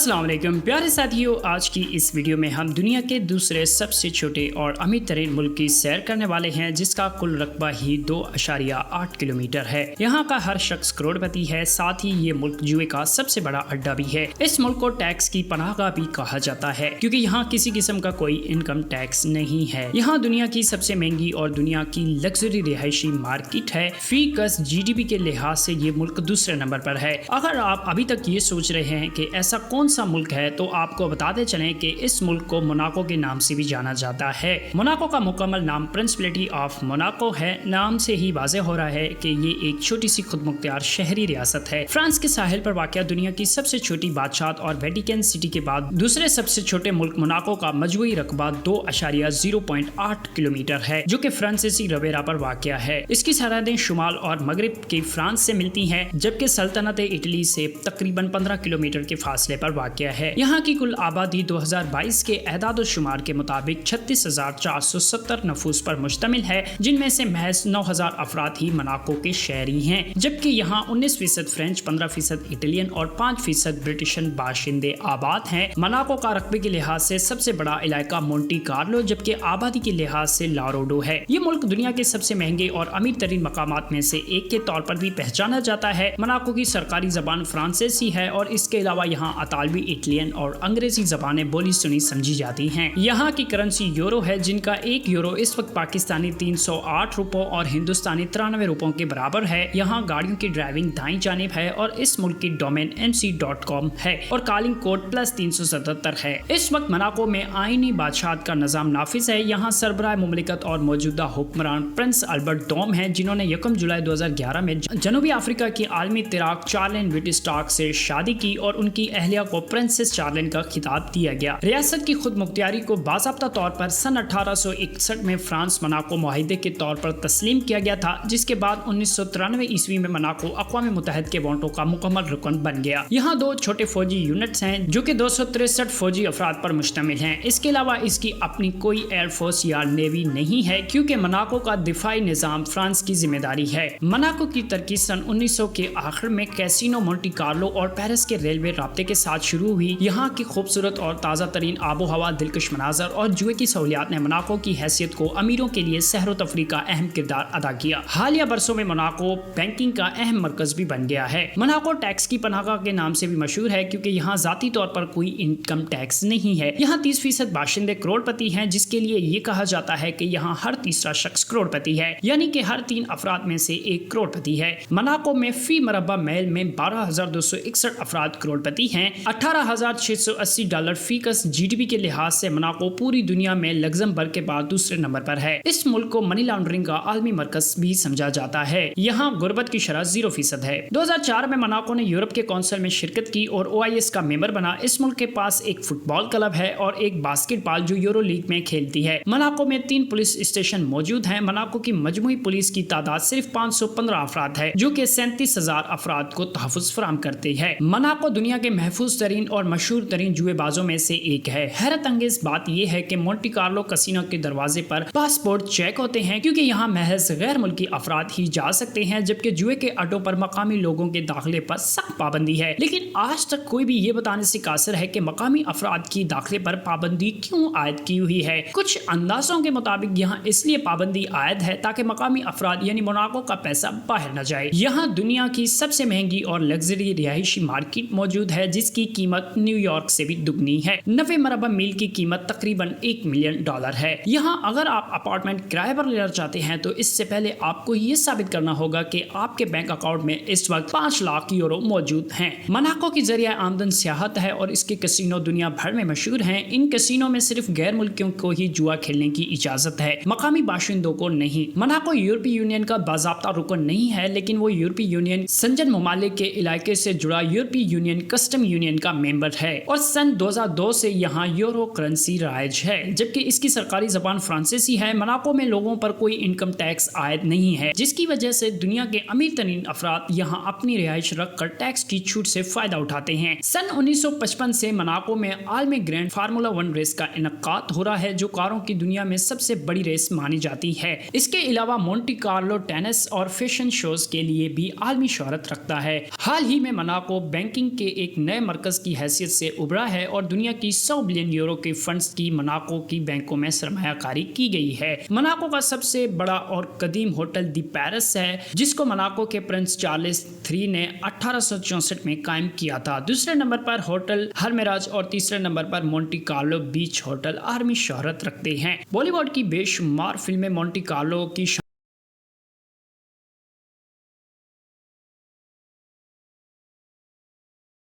अस्सलाम वालेकुम प्यारे साथियों, आज की इस वीडियो में हम दुनिया के दूसरे सबसे छोटे और अमीर तरीन मुल्क की सैर करने वाले हैं, जिसका कुल रकबा ही 2.8 किलोमीटर है। यहाँ का हर शख्स करोड़पति है। साथ ही ये मुल्क जुए का सबसे बड़ा अड्डा भी है। इस मुल्क को टैक्स की पनाहगाह भी कहा जाता है, क्योंकि यहाँ किसी किस्म का कोई इनकम टैक्स नहीं है। यहाँ दुनिया की सबसे महंगी और दुनिया की लग्जरी रिहायशी मार्केट है। फी गज GDP के लिहाज से ये मुल्क दूसरे नंबर पर है। अगर आप अभी तक ये सोच रहे हैं कि ऐसा कौन सा मुल्क है, तो आपको बताते चलें कि इस मुल्क को मोनाको के नाम से भी जाना जाता है। मोनाको का मुकम्मल नाम प्रिंसिपलिटी ऑफ मोनाको है। नाम से ही वाज़ेह हो रहा है कि ये एक छोटी सी खुद मुख्तियार शहरी रियासत है। फ्रांस के साहिल पर वाक़या दुनिया की सबसे छोटी बादशाहत और वेटिकन सिटी के बाद दूसरे सबसे छोटे मुल्क मोनाको का मजमूई रकबा 2.08 किलोमीटर है, जो कि फ्रांसीसी रवेरा पर वाक़या है। इसकी सरहदें शुमाल और मगरिब के फ्रांस से मिलती हैं, जबकि सल्तनत इटली से तकरीबन 15 किलोमीटर के फासले पर वाक़या है। यहाँ की कुल आबादी 2022 के एदाद-ओ-शुमार के मुताबिक 36,470 नफूस पर मुश्तमिल है, जिनमें से महज 9,000 अफराद ही मोनाको के शहरी हैं, जबकि यहाँ 19% फ्रेंच, 15% इटालियन और 5% ब्रिटिशन बाशिंदे आबाद हैं। मोनाको का रकबे के लिहाज से सबसे बड़ा इलाका मोंटी कार्लो, जबकि आबादी के लिहाज से लारोडो है। ये मुल्क दुनिया के सबसे महंगे और अमीर तरीन मकामात में से एक के तौर पर भी पहचाना जाता है। मोनाको की सरकारी जबान फ्रांसीसी है और इसके अलावा यहाँ अतालवी, इटालियन और अंग्रेजी जबानें बोली सुनी समझी जाती हैं। यहाँ की करेंसी यूरो है, जिनका 1 यूरो इस वक्त पाकिस्तानी 308 रुपयों और हिंदुस्तानी 93 रुपयों के बराबर है। यहाँ गाड़ियों की ड्राइविंग दाईं जानिब है और इस मुल्क की डोमेन mc.com है और कॉलिंग कोड +377 है। इस वक्त मोनाको में आईनी बादशाहत का निजाम नाफिज है। यहाँ सरबराह मुमलिकत और मौजूदा हुक्मरान प्रिंस अल्बर्ट डोम है, जिन्होंने 1 जुलाई 2011 में जनूबी अफ्रीका की आलमी तिराक चार्लेन विटिस्टाक से शादी की और उनकी अहलिया को प्रिंसेस चार्लेन का खिताब दिया गया। रियासत की खुद मुख्तियारी को बाज़ाब्ता तौर पर सन 1861 में फ्रांस मोनाको मुआहिदे के तौर पर तस्लीम किया गया था, जिसके बाद 1993 ईस्वी में मोनाको अक़वाम मुत्तहिदा के वोटों का मुकम्मल रुकन बन गया। यहाँ 2 छोटे फौजी यूनिट्स हैं, जो कि 263 फौजी अफराद पर मुश्तमिल हैं। इसके अलावा इसकी अपनी कोई एयरफोर्स या नेवी नहीं है, क्योंकि मोनाको का दिफाई निज़ाम फ्रांस की जिम्मेदारी है। मोनाको की तरक्की सन 1900 के आखिर में कैसीनो, मोंटी कार्लो और पेरिस के रेलवे राब्ते के साथ शुरू हुई। यहाँ की खूबसूरत और ताज़ा तरीन आबो हवा, दिलकश मनाजर और जुए की सहूलियात ने मोनाको की हैसियत को अमीरों के लिए सहर व तफरीह का अहम किरदार अदा किया। हालिया बरसों में मोनाको बैंकिंग का अहम मरकज भी बन गया है। मोनाको टैक्स की पनाहगाह के नाम से भी मशहूर है, क्योंकि यहाँ जाती तौर पर कोई इनकम टैक्स नहीं है। यहाँ 30% बाशिंदे करोड़पति हैं, जिसके लिए ये कहा जाता है कि यहाँ हर तीसरा शख्स करोड़पति है, यानी कि हर 3 अफराद में से 1 करोड़पति है। मोनाको में फी मरबा मैल में 12,261 अफराद करोड़पति हैं। $18,680 फी गज GDP के लिहाज से मोनाको पूरी दुनिया में लग्जमबर्ग के बाद दूसरे नंबर पर है। इस मुल्क को मनी लॉन्ड्रिंग का आलमी मरकज भी समझा जाता है। यहाँ गुर्बत की शरह 0% है। 2004 में मोनाको ने यूरोप के कौंसिल में शिरकत की और OIS का मेंबर बना। इस मुल्क के पास एक फुटबॉल क्लब है और एक बास्केटबॉल जो यूरो लीग में खेलती है। मोनाको में 3 पुलिस स्टेशन मौजूद हैं। मोनाको की मजमूई पुलिस की तादाद सिर्फ 515 अफराद है, जो कि 37,000 अफराद को तहफ़्फ़ुज़ फराहम करती है। मोनाको दुनिया के महफूज तरीन और मशहूर तरीन जुएबाजों में से एक है। हैरत अंगेज बात यह है कि मोंटी कार्लो कसिनो के दरवाजे पर पासपोर्ट चेक होते हैं, क्योंकि यहाँ महज गैर मुल्की अफराद ही जा सकते हैं, जबकि जुए के अड्डों पर मकामी लोगों के दाखिले पर सख्त पाबंदी है। लेकिन आज तक कोई भी ये बताने से कासिर है कि मकामी अफराद की दाखिले पर पाबंदी क्यों आयद की हुई है। कुछ अंदाजों के मुताबिक यहाँ इसलिए पाबंदी आयद है ताकि मकामी अफराद यानी मोनाको का पैसा बाहर न जाए। यहाँ दुनिया की सबसे महंगी और लग्जरी रिहायशी मार्केट मौजूद है, जिसकी कीमत न्यूयॉर्क से भी दुगनी है। 90 मरबा मील की कीमत तकरीबन $1 मिलियन है। यहाँ अगर आप अपार्टमेंट किराए पर लेना चाहते हैं, तो इससे पहले आपको ये साबित करना होगा कि आपके बैंक अकाउंट में इस वक्त 5 लाख यूरो मौजूद हैं। मोनाको की जरिया आमदन सियाहत है और इसके कैसीनो दुनिया भर में मशहूर हैं। इन कैसीनो में सिर्फ गैर मुल्कियों को ही जुआ खेलने की इजाजत है, मकामी बाशिंदों को नहीं। मोनाको यूरोपीय यूनियन का बाज़ाब्ता रुकन नहीं है, लेकिन वो यूरोपीय यूनियन संजन ममालिक के इलाके से जुड़ा यूरोपीय यूनियन कस्टम यूनियन का मेंबर है और सन 2002 से यहाँ यूरो करेंसी राइज है, जबकि इसकी सरकारी जबान फ्रांसीसी है। मोनाको में लोगों पर कोई इनकम टैक्स आयद नहीं है, जिसकी वजह से दुनिया के अमीर तरीन अफराद यहाँ अपनी रिहाइश रख कर टैक्स की छूट से फायदा उठाते हैं। सन 1955 से मोनाको में आलमी ग्रैंड फार्मूला 1 रेस का इनकाद हो रहा है, जो कारों की दुनिया में सबसे बड़ी रेस मानी जाती है। इसके अलावा मोंटी कार्लो टेनिस और फैशन शोज के लिए भी आलमी शोहरत रखता है। हाल ही में मोनाको बैंकिंग के एक नए मरकज मरकज की हैसियत से उभरा है और दुनिया की 100 बिलियन यूरो के फंड्स की मोनाको की बैंकों में सरमायाकारी की गई है। मोनाको का सबसे बड़ा और कदीम होटल दी पेरिस है, जिसको मोनाको के प्रिंस चार्ल्स III ने 1864 में कायम किया था। दूसरे नंबर पर होटल हरमेराज और तीसरे नंबर पर मोंटी कार्लो बीच होटल आर्मी शोहरत रखते हैं। बॉलीवुड की बेशुमार फिल्में मोंटी कार्लो की